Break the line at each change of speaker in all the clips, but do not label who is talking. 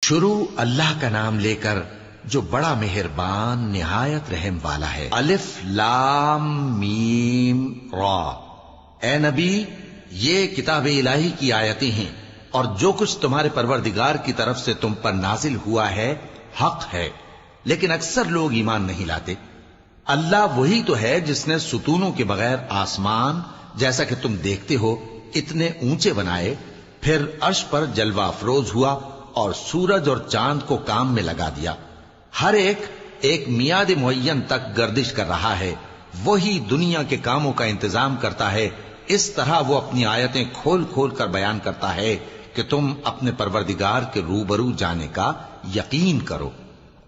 شروع اللہ کا نام لے کر جو بڑا مہربان نہایت رحم والا ہے۔ الف لام میم را۔ اے نبی، یہ کتاب الہی کی آیتیں ہیں، اور جو کچھ تمہارے پروردگار کی طرف سے تم پر نازل ہوا ہے حق ہے، لیکن اکثر لوگ ایمان نہیں لاتے۔ اللہ وہی تو ہے جس نے ستونوں کے بغیر آسمان جیسا کہ تم دیکھتے ہو اتنے اونچے بنائے، پھر عرش پر جلوہ افروز ہوا اور سورج اور چاند کو کام میں لگا دیا۔ ہر ایک میعاد معین تک گردش کر رہا ہے، وہی دنیا کے کاموں کا انتظام کرتا ہے۔ اس طرح وہ اپنی آیتیں کھول کھول کر بیان کرتا ہے کہ تم اپنے پروردگار کے روبرو جانے کا یقین کرو۔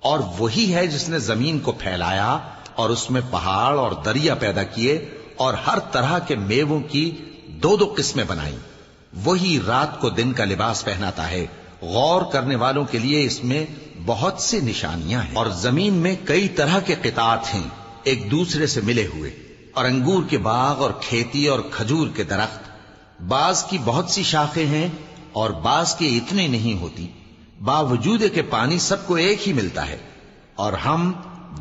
اور وہی ہے جس نے زمین کو پھیلایا اور اس میں پہاڑ اور دریا پیدا کیے اور ہر طرح کے میووں کی دو دو قسمیں بنائی۔ وہی رات کو دن کا لباس پہناتا ہے۔ غور کرنے والوں کے لیے اس میں بہت سی نشانیاں ہیں۔ اور زمین میں کئی طرح کے قطعات ہیں ایک دوسرے سے ملے ہوئے، اور انگور کے باغ اور کھیتی اور کھجور کے درخت، بعض کی بہت سی شاخیں ہیں اور بعض کی اتنی نہیں ہوتی، باوجود کہ پانی سب کو ایک ہی ملتا ہے۔ اور ہم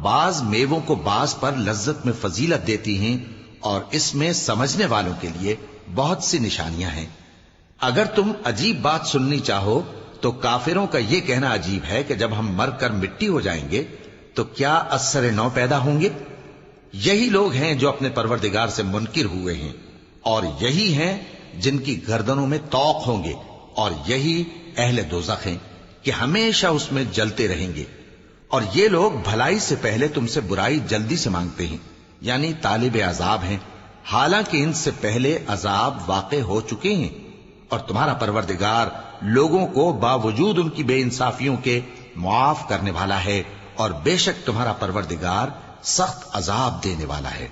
بعض میووں کو بعض پر لذت میں فضیلت دیتی ہیں، اور اس میں سمجھنے والوں کے لیے بہت سی نشانیاں ہیں۔ اگر تم عجیب بات سننی چاہو تو کافروں کا یہ کہنا عجیب ہے کہ جب ہم مر کر مٹی ہو جائیں گے تو کیا اثر نو پیدا ہوں گے؟ یہی لوگ ہیں جو اپنے پروردگار سے منکر ہوئے ہیں، اور یہی ہیں جن کی گردنوں میں طوق ہوں گے، اور یہی اہل دوزخ ہیں کہ ہمیشہ اس میں جلتے رہیں گے۔ اور یہ لوگ بھلائی سے پہلے تم سے برائی جلدی سے مانگتے ہیں، یعنی طالب عذاب ہیں، حالانکہ ان سے پہلے عذاب واقع ہو چکے ہیں۔ اور تمہارا پروردگار لوگوں کو باوجود ان کی بے انصافیوں کے معاف کرنے والا ہے، اور بے شک تمہارا پروردگار سخت عذاب دینے والا ہے۔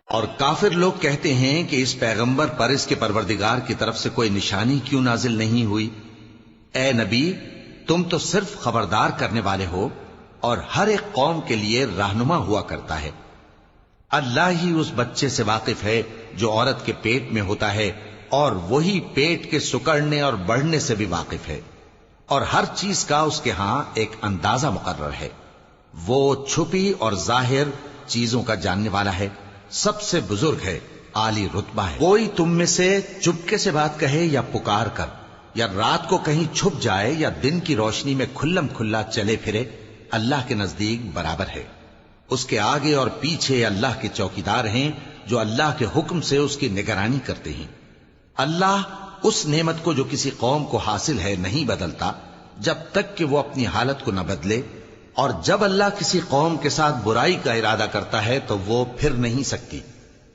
اور کافر لوگ کہتے ہیں کہ اس پیغمبر پر اس کے پروردگار کی طرف سے کوئی نشانی کیوں نازل نہیں ہوئی؟ اے نبی، تم تو صرف خبردار کرنے والے ہو، اور ہر ایک قوم کے لیے رہنما ہوا کرتا ہے۔ اللہ ہی اس بچے سے واقف ہے جو عورت کے پیٹ میں ہوتا ہے، اور وہی پیٹ کے سکڑنے اور بڑھنے سے بھی واقف ہے، اور ہر چیز کا اس کے ہاں ایک اندازہ مقرر ہے۔ وہ چھپی اور ظاہر چیزوں کا جاننے والا ہے، سب سے بزرگ ہے، عالی رتبہ ہے۔ کوئی تم میں سے چپکے سے بات کہے یا پکار کر، یا رات کو کہیں چھپ جائے یا دن کی روشنی میں کھلم کھلا چلے پھرے، اللہ کے نزدیک برابر ہے۔ اس کے آگے اور پیچھے اللہ کے چوکیدار ہیں جو اللہ کے حکم سے اس کی نگرانی کرتے ہیں۔ اللہ اس نعمت کو جو کسی قوم کو حاصل ہے نہیں بدلتا جب تک کہ وہ اپنی حالت کو نہ بدلے، اور جب اللہ کسی قوم کے ساتھ برائی کا ارادہ کرتا ہے تو وہ پھر نہیں سکتی،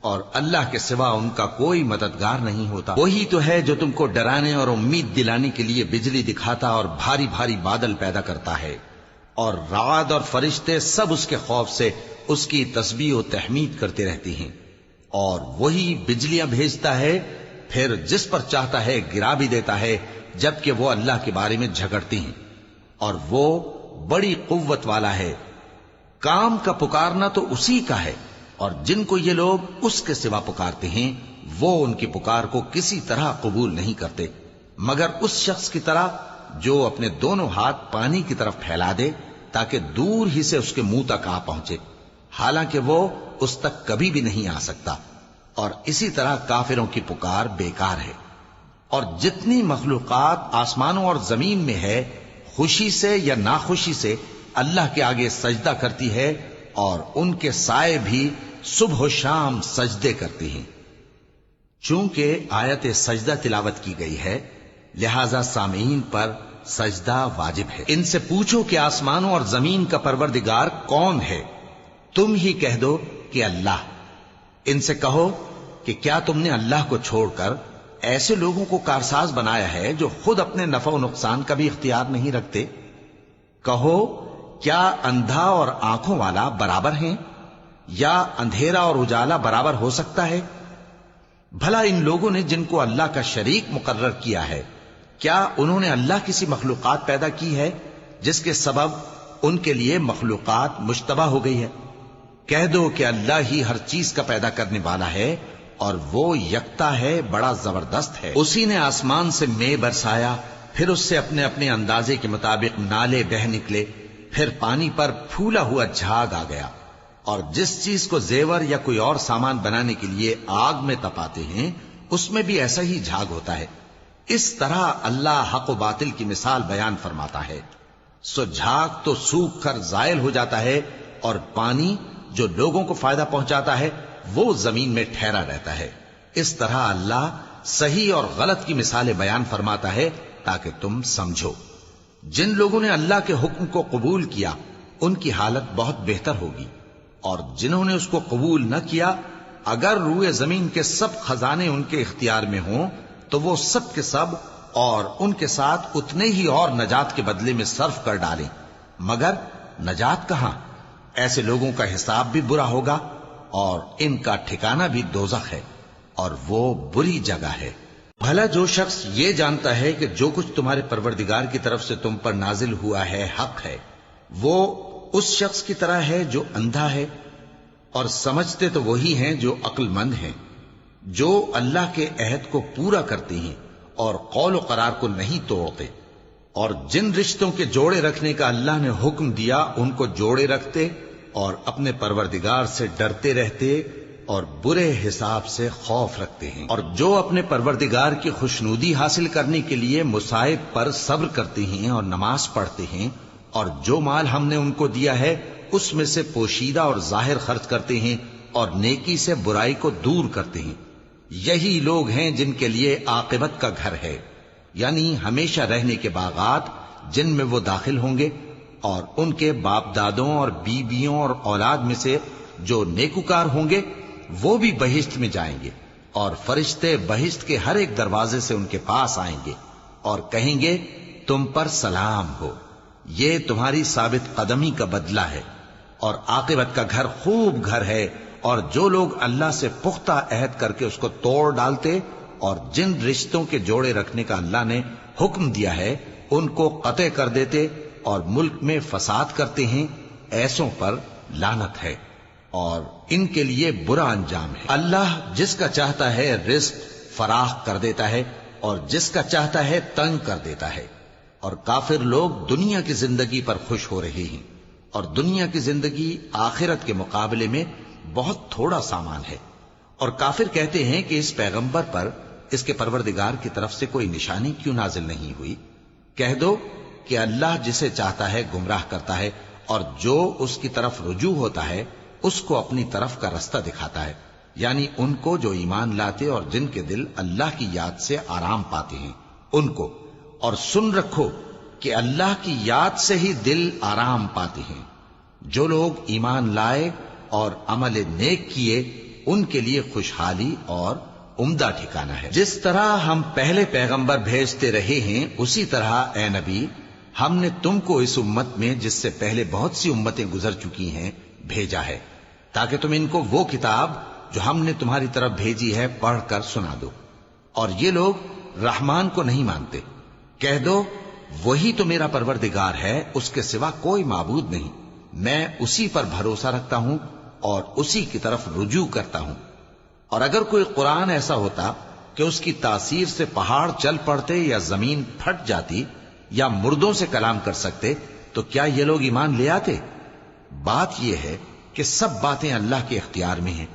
اور اللہ کے سوا ان کا کوئی مددگار نہیں ہوتا۔ وہی تو ہے جو تم کو ڈرانے اور امید دلانے کے لیے بجلی دکھاتا اور بھاری بھاری بادل پیدا کرتا ہے، اور رعد اور فرشتے سب اس کے خوف سے اس کی تسبیح و تحمید کرتے رہتے ہیں۔ اور وہی بجلیاں بھیجتا ہے، پھر جس پر چاہتا ہے گرا بھی دیتا ہے، جبکہ وہ اللہ کے بارے میں جھگڑتے ہیں، اور وہ بڑی قوت والا ہے۔ کام کا پکارنا تو اسی کا ہے، اور جن کو یہ لوگ اس کے سوا پکارتے ہیں وہ ان کی پکار کو کسی طرح قبول نہیں کرتے، مگر اس شخص کی طرح جو اپنے دونوں ہاتھ پانی کی طرف پھیلا دے تاکہ دور ہی سے اس کے منہ تک آ پہنچے، حالانکہ وہ اس تک کبھی بھی نہیں آ سکتا۔ اور اسی طرح کافروں کی پکار بیکار ہے۔ اور جتنی مخلوقات آسمانوں اور زمین میں ہے، خوشی سے یا ناخوشی سے اللہ کے آگے سجدہ کرتی ہے، اور ان کے سائے بھی صبح و شام سجدے کرتی ہیں۔ چونکہ آیت سجدہ تلاوت کی گئی ہے، لہذا سامعین پر سجدہ واجب ہے۔ ان سے پوچھو کہ آسمانوں اور زمین کا پروردگار کون ہے؟ تم ہی کہہ دو کہ اللہ۔ ان سے کہو کہ کیا تم نے اللہ کو چھوڑ کر ایسے لوگوں کو کارساز بنایا ہے جو خود اپنے نفع و نقصان کا بھی اختیار نہیں رکھتے؟ کہو کیا اندھا اور آنکھوں والا برابر ہیں، یا اندھیرا اور اجالا برابر ہو سکتا ہے؟ بھلا ان لوگوں نے جن کو اللہ کا شریک مقرر کیا ہے، کیا انہوں نے اللہ کسی مخلوقات پیدا کی ہے جس کے سبب ان کے لیے مخلوقات مشتبہ ہو گئی ہے؟ کہہ دو کہ اللہ ہی ہر چیز کا پیدا کرنے والا ہے، اور وہ یکتا ہے، بڑا زبردست ہے۔ اسی نے آسمان سے مے برسایا، پھر اس سے اپنے اپنے اندازے کے مطابق نالے بہ نکلے، پھر پانی پر پھولا ہوا جھاگ آ گیا، اور جس چیز کو زیور یا کوئی اور سامان بنانے کے لیے آگ میں تپاتے ہیں اس میں بھی ایسا ہی جھاگ ہوتا ہے۔ اس طرح اللہ حق و باطل کی مثال بیان فرماتا ہے۔ سو جھاگ تو سوکھ کر زائل ہو جاتا ہے، اور پانی جو لوگوں کو فائدہ پہنچاتا ہے وہ زمین میں ٹھہرا رہتا ہے۔ اس طرح اللہ صحیح اور غلط کی مثالیں بیان فرماتا ہے تاکہ تم سمجھو۔ جن لوگوں نے اللہ کے حکم کو قبول کیا ان کی حالت بہت بہتر ہوگی، اور جنہوں نے اس کو قبول نہ کیا اگر روئے زمین کے سب خزانے ان کے اختیار میں ہوں تو وہ سب کے سب اور ان کے ساتھ اتنے ہی اور نجات کے بدلے میں صرف کر ڈالیں، مگر نجات کہاں؟ ایسے لوگوں کا حساب بھی برا ہوگا اور ان کا ٹھکانہ بھی دوزخ ہے، اور وہ بری جگہ ہے۔ بھلا جو شخص یہ جانتا ہے کہ جو کچھ تمہارے پروردگار کی طرف سے تم پر نازل ہوا ہے حق ہے، وہ اس شخص کی طرح ہے جو اندھا ہے، اور سمجھتے تو وہی ہیں جو عقل مند ہیں، جو اللہ کے عہد کو پورا کرتے ہیں اور قول و قرار کو نہیں توڑتے، اور جن رشتوں کے جوڑے رکھنے کا اللہ نے حکم دیا ان کو جوڑے رکھتے اور اپنے پروردگار سے ڈرتے رہتے اور برے حساب سے خوف رکھتے ہیں، اور جو اپنے پروردگار کی خوشنودی حاصل کرنے کے لیے مصائب پر صبر کرتے ہیں اور نماز پڑھتے ہیں، اور جو مال ہم نے ان کو دیا ہے اس میں سے پوشیدہ اور ظاہر خرچ کرتے ہیں اور نیکی سے برائی کو دور کرتے ہیں، یہی لوگ ہیں جن کے لیے عاقبت کا گھر ہے، یعنی ہمیشہ رہنے کے باغات جن میں وہ داخل ہوں گے، اور ان کے باپ دادوں اور بیویوں اور اولاد میں سے جو نیکوکار ہوں گے وہ بھی بہشت میں جائیں گے، اور فرشتے بہشت کے ہر ایک دروازے سے ان کے پاس آئیں گے اور کہیں گے تم پر سلام ہو، یہ تمہاری ثابت قدمی کا بدلہ ہے، اور عاقبت کا گھر خوب گھر ہے۔ اور جو لوگ اللہ سے پختہ عہد کر کے اس کو توڑ ڈالتے اور جن رشتوں کے جوڑے رکھنے کا اللہ نے حکم دیا ہے ان کو قطع کر دیتے اور ملک میں فساد کرتے ہیں، ایسوں پر لعنت ہے اور ان کے لیے برا انجام ہے۔ اللہ جس کا چاہتا ہے رزق فراخ کر دیتا ہے اور جس کا چاہتا ہے تنگ کر دیتا ہے، اور کافر لوگ دنیا کی زندگی پر خوش ہو رہے ہیں، اور دنیا کی زندگی آخرت کے مقابلے میں بہت تھوڑا سامان ہے۔ اور کافر کہتے ہیں کہ اس پیغمبر پر اس کے پروردگار کی طرف سے کوئی نشانی کیوں نازل نہیں ہوئی؟ کہہ دو کہ اللہ جسے چاہتا ہے گمراہ کرتا ہے، اور جو اس کی طرف رجوع ہوتا ہے اس کو اپنی طرف کا رستہ دکھاتا ہے، یعنی ان کو جو ایمان لاتے اور جن کے دل اللہ کی یاد سے آرام پاتے ہیں ان کو۔ اور سن رکھو کہ اللہ کی یاد سے ہی دل آرام پاتے ہیں۔ جو لوگ ایمان لائے اور عمل نیک کیے ان کے لیے خوشحالی اور عمدہ ٹھکانہ ہے۔ جس طرح ہم پہلے پیغمبر بھیجتے رہے ہیں اسی طرح اے نبی ہم نے تم کو اس امت میں جس سے پہلے بہت سی امتیں گزر چکی ہیں بھیجا ہے، تاکہ تم ان کو وہ کتاب جو ہم نے تمہاری طرف بھیجی ہے پڑھ کر سنا دو۔ اور یہ لوگ رحمان کو نہیں مانتے۔ کہہ دو وہی تو میرا پروردگار ہے، اس کے سوا کوئی معبود نہیں، میں اسی پر بھروسہ رکھتا ہوں اور اسی کی طرف رجوع کرتا ہوں۔ اور اگر کوئی قرآن ایسا ہوتا کہ اس کی تاثیر سے پہاڑ چل پڑتے یا زمین پھٹ جاتی یا مردوں سے کلام کر سکتے تو کیا یہ لوگ ایمان لے آتے؟ بات یہ ہے کہ سب باتیں اللہ کے اختیار میں ہیں،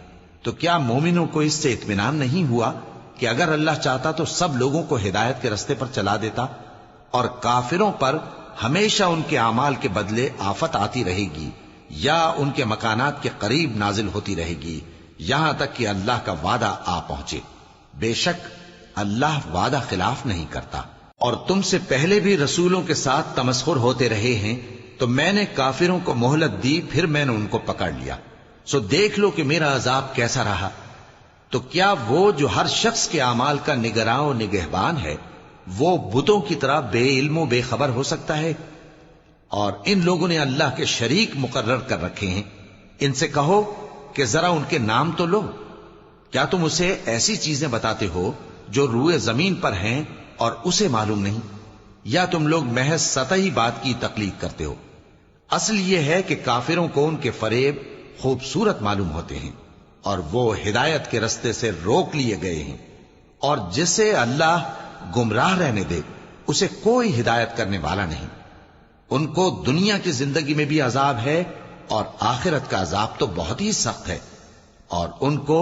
تو کیا مومنوں کو اس سے اطمینان نہیں ہوا کہ اگر اللہ چاہتا تو سب لوگوں کو ہدایت کے رستے پر چلا دیتا؟ اور کافروں پر ہمیشہ ان کے اعمال کے بدلے آفت آتی رہے گی یا ان کے مکانات کے قریب نازل ہوتی رہے گی یہاں تک کہ اللہ کا وعدہ آ پہنچے۔ بے شک اللہ وعدہ خلاف نہیں کرتا۔ اور تم سے پہلے بھی رسولوں کے ساتھ تمسخر ہوتے رہے ہیں، تو میں نے کافروں کو مہلت دی، پھر میں نے ان کو پکڑ لیا، سو دیکھ لو کہ میرا عذاب کیسا رہا۔ تو کیا وہ جو ہر شخص کے اعمال کا نگراں و نگہبان ہے وہ بتوں کی طرح بے علم و بے خبر ہو سکتا ہے؟ اور ان لوگوں نے اللہ کے شریک مقرر کر رکھے ہیں، ان سے کہو کہ ذرا ان کے نام تو لو۔ کیا تم اسے ایسی چیزیں بتاتے ہو جو روئے زمین پر ہیں اور اسے معلوم نہیں، یا تم لوگ محض سطحی بات کی تقلید کرتے ہو؟ اصل یہ ہے کہ کافروں کو ان کے فریب خوبصورت معلوم ہوتے ہیں اور وہ ہدایت کے رستے سے روک لیے گئے ہیں، اور جسے اللہ گمراہ رہنے دے اسے کوئی ہدایت کرنے والا نہیں۔ ان کو دنیا کی زندگی میں بھی عذاب ہے اور آخرت کا عذاب تو بہت ہی سخت ہے، اور ان کو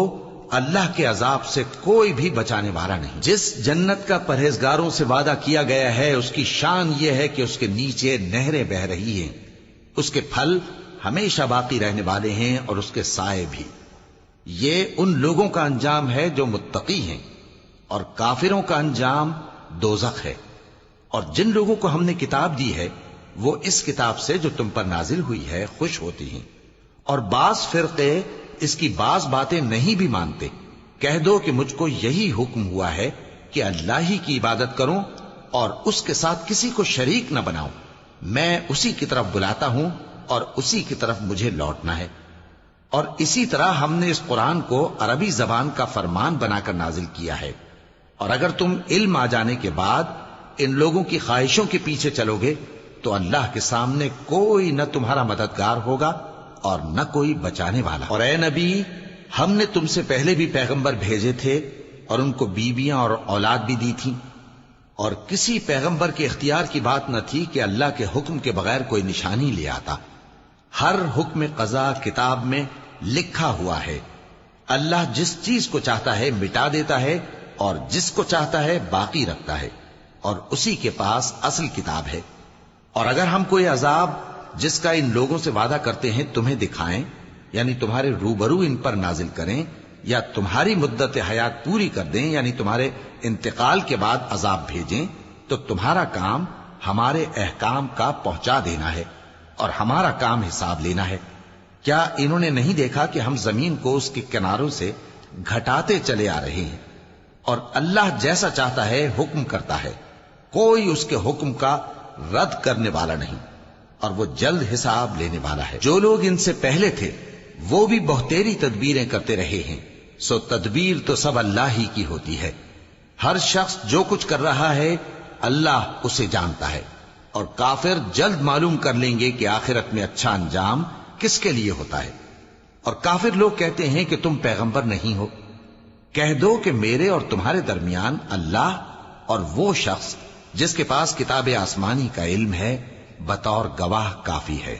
اللہ کے عذاب سے کوئی بھی بچانے والا نہیں۔ جس جنت کا پرہیزگاروں سے وعدہ کیا گیا ہے اس کی شان یہ ہے کہ اس کے نیچے نہریں بہ رہی ہیں، اس کے پھل ہمیشہ باقی رہنے والے ہیں اور اس کے سائے بھی۔ یہ ان لوگوں کا انجام ہے جو متقی ہیں، اور کافروں کا انجام دوزخ ہے۔ اور جن لوگوں کو ہم نے کتاب دی ہے وہ اس کتاب سے جو تم پر نازل ہوئی ہے خوش ہوتی ہیں، اور بعض فرقے اس کی بعض باتیں نہیں بھی مانتے۔ کہہ دو کہ مجھ کو یہی حکم ہوا ہے کہ اللہ ہی کی عبادت کروں اور اس کے ساتھ کسی کو شریک نہ بناؤں۔ میں اسی کی طرف بلاتا ہوں اور اسی کی طرف مجھے لوٹنا ہے۔ اور اسی طرح ہم نے اس قرآن کو عربی زبان کا فرمان بنا کر نازل کیا ہے، اور اگر تم علم آ جانے کے بعد ان لوگوں کی خواہشوں کے پیچھے چلو گے تو اللہ کے سامنے کوئی نہ تمہارا مددگار ہوگا اور نہ کوئی بچانے والا۔ اور اے نبی، ہم نے تم سے پہلے بھی پیغمبر بھیجے تھے اور ان کو بیویاں اور اولاد بھی دی تھی، اور کسی پیغمبر کے اختیار کی بات نہ تھی کہ اللہ کے حکم کے بغیر کوئی نشانی لے آتا۔ ہر حکم قضا کتاب میں لکھا ہوا ہے۔ اللہ جس چیز کو چاہتا ہے مٹا دیتا ہے اور جس کو چاہتا ہے باقی رکھتا ہے، اور اسی کے پاس اصل کتاب ہے۔ اور اگر ہم کوئی عذاب جس کا ان لوگوں سے وعدہ کرتے ہیں تمہیں دکھائیں، یعنی تمہارے روبرو ان پر نازل کریں، یا تمہاری مدت حیات پوری کر دیں، یعنی تمہارے انتقال کے بعد عذاب بھیجیں، تو تمہارا کام ہمارے احکام کا پہنچا دینا ہے اور ہمارا کام حساب لینا ہے۔ کیا انہوں نے نہیں دیکھا کہ ہم زمین کو اس کے کناروں سے گھٹاتے چلے آ رہے ہیں؟ اور اللہ جیسا چاہتا ہے حکم کرتا ہے، کوئی اس کے حکم کا رد کرنے والا نہیں، اور وہ جلد حساب لینے والا ہے۔ جو لوگ ان سے پہلے تھے وہ بھی بہتیری تدبیریں کرتے رہے ہیں، سو تدبیر تو سب اللہ ہی کی ہوتی ہے۔ ہر شخص جو کچھ کر رہا ہے اللہ اسے جانتا ہے، اور کافر جلد معلوم کر لیں گے کہ آخرت میں اچھا انجام کس کے لیے ہوتا ہے۔ اور کافر لوگ کہتے ہیں کہ تم پیغمبر نہیں ہو۔ کہہ دو کہ میرے اور تمہارے درمیان اللہ اور وہ شخص جس کے پاس کتاب آسمانی کا علم ہے بطور گواہ کافی ہے۔